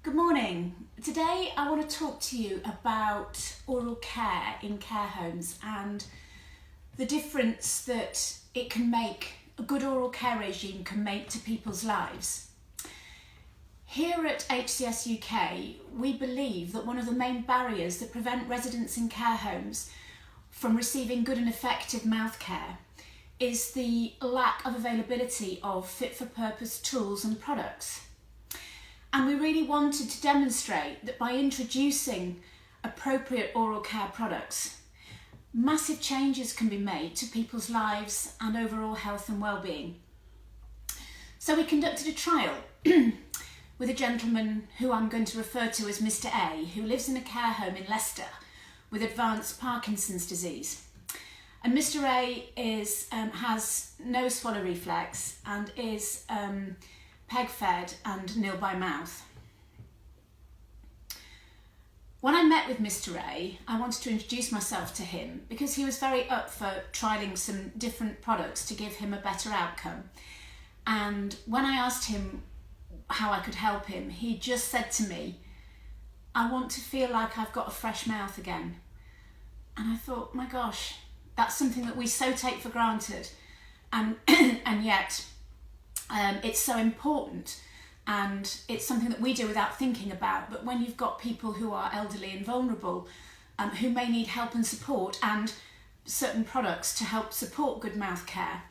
Good morning. Today I want to talk to you about oral care in care homes and the difference that it can make, a good oral care regime can make to people's lives. Here at HCS UK, we believe that one of the main barriers that prevent residents in care homes from receiving good and effective mouth care is the lack of availability of fit-for-purpose tools and products. And we really wanted to demonstrate that by introducing appropriate oral care products, massive changes can be made to people's lives and overall health and well-being. So we conducted a trial with a gentleman who I'm going to refer to as Mr. A, who lives in a care home in Leicester with advanced Parkinson's disease. And Mr. A has no swallow reflex and is peg-fed and nil by mouth. When I met with Mr. A, I wanted to introduce myself to him because he was very up for trialling some different products to give him a better outcome. And when I asked him how I could help him, he just said to me, "I want to feel like I've got a fresh mouth again." And I thought, my gosh, that's something that we so take for granted. And yet, it's so important, and it's something that we do without thinking about. But when you've got people who are elderly and vulnerable, who may need help and support and certain products to help support good mouth care,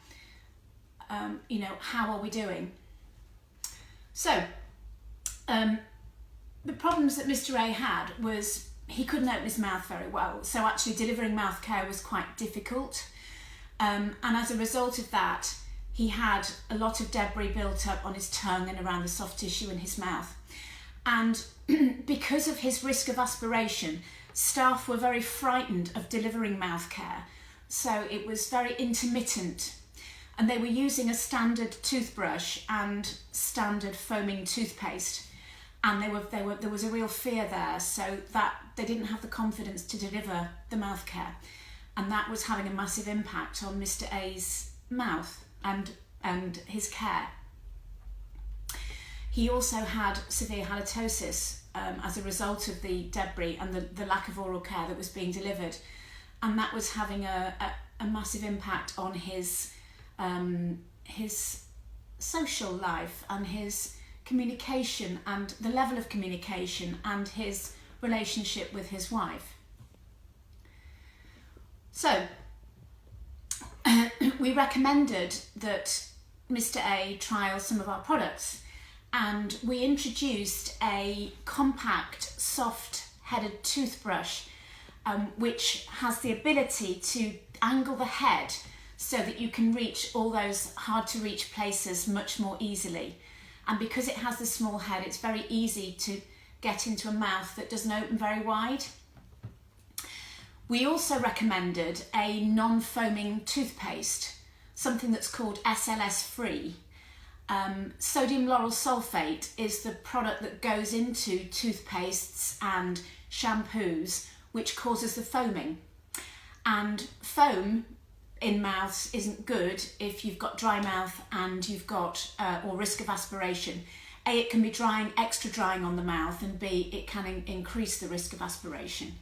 how are we doing? So, the problems that Mr. A had was he couldn't open his mouth very well, so actually delivering mouth care was quite difficult. And as a result of that, he had a lot of debris built up on his tongue and around the soft tissue in his mouth. And because of his risk of aspiration, staff were very frightened of delivering mouth care. So it was very intermittent. And they were using a standard toothbrush and standard foaming toothpaste. And there was a real fear there, so that they didn't have the confidence to deliver the mouth care. And that was having a massive impact on Mr. A's mouth and his care. He also had severe halitosis as a result of the debris and the lack of oral care that was being delivered, and that was having a massive impact on his social life and his communication and the level of communication and his relationship with his wife. So we recommended that Mr. A trial some of our products, and we introduced a compact, soft-headed toothbrush which has the ability to angle the head so that you can reach all those hard-to-reach places much more easily. And because it has the small head, it's very easy to get into a mouth that doesn't open very wide. We also recommended a non-foaming toothpaste, something that's called SLS free. Sodium lauryl sulfate is the product that goes into toothpastes and shampoos, which causes the foaming. And foam in mouths isn't good if you've got dry mouth and you've got or risk of aspiration. A, it can be extra drying on the mouth, and B, it can increase the risk of aspiration.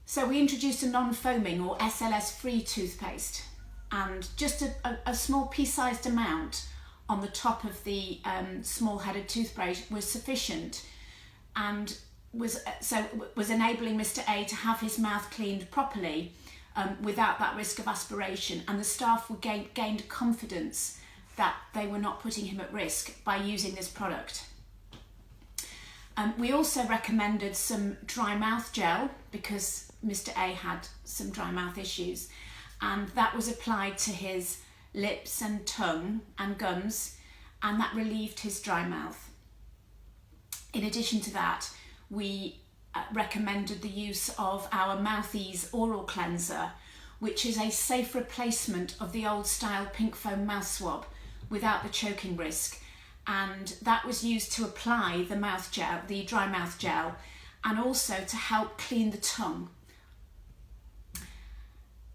So we introduced a non-foaming or SLS-free toothpaste, and just a small pea-sized amount on the top of the small-headed toothbrush was sufficient, and was enabling Mr. A to have his mouth cleaned properly without that risk of aspiration, and the staff were gained confidence that they were not putting him at risk by using this product. We also recommended some dry mouth gel because Mr. A had some dry mouth issues, and that was applied to his lips and tongue and gums, and that relieved his dry mouth. In addition to that, we recommended the use of our Mouth-Ease oral cleanser, which is a safe replacement of the old style pink foam mouth swab without the choking risk, and that was used to apply the mouth gel, the dry mouth gel, and also to help clean the tongue.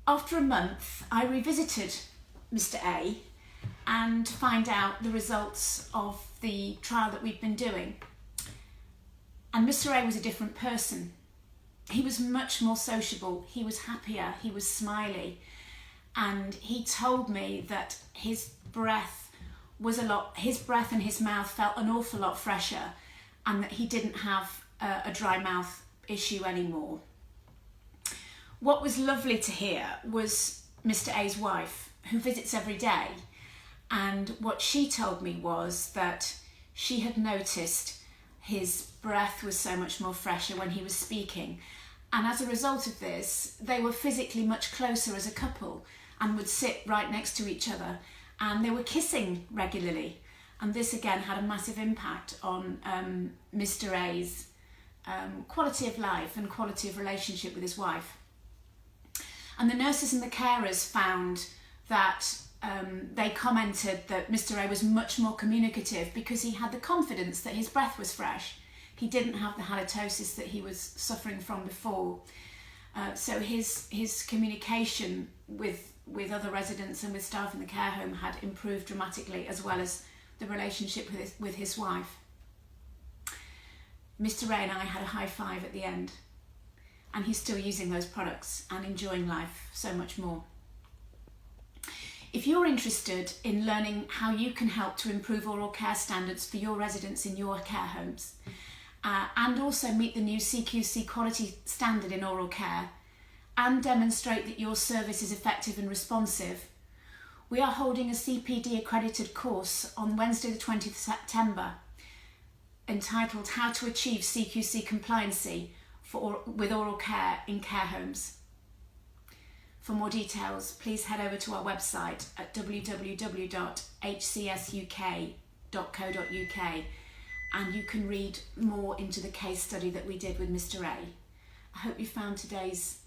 After a month, I revisited Mr. A and find out the results of the trial that we've been doing. And Mr. A was a different person. He was much more sociable, he was happier, he was smiley, and he told me that his breath and his mouth felt an awful lot fresher, and that he didn't have a dry mouth issue anymore. What was lovely to hear was Mr. A's wife, who visits every day, and what she told me was that she had noticed his breath was so much more fresher when he was speaking, and as a result of this, they were physically much closer as a couple and would sit right next to each other, and they were kissing regularly, and this again had a massive impact on Mr. A's quality of life and quality of relationship with his wife. And the nurses and the carers found that they commented that Mr. A was much more communicative because he had the confidence that his breath was fresh. He didn't have the halitosis that he was suffering from before. So his communication with other residents and with staff in the care home had improved dramatically, as well as the relationship with his wife. Mr. A and I had a high five at the end, and he's still using those products and enjoying life so much more. If you're interested in learning how you can help to improve oral care standards for your residents in your care homes, and also meet the new CQC quality standard in oral care, and demonstrate that your service is effective and responsive, we are holding a CPD accredited course on Wednesday the 20th of September entitled How to Achieve CQC Compliancy with Oral Care in Care Homes. For more details, please head over to our website at www.hcsuk.co.uk, and you can read more into the case study that we did with Mr. A. I hope you found today's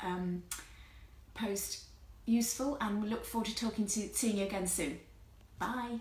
post useful, and we look forward to seeing you again soon. Bye.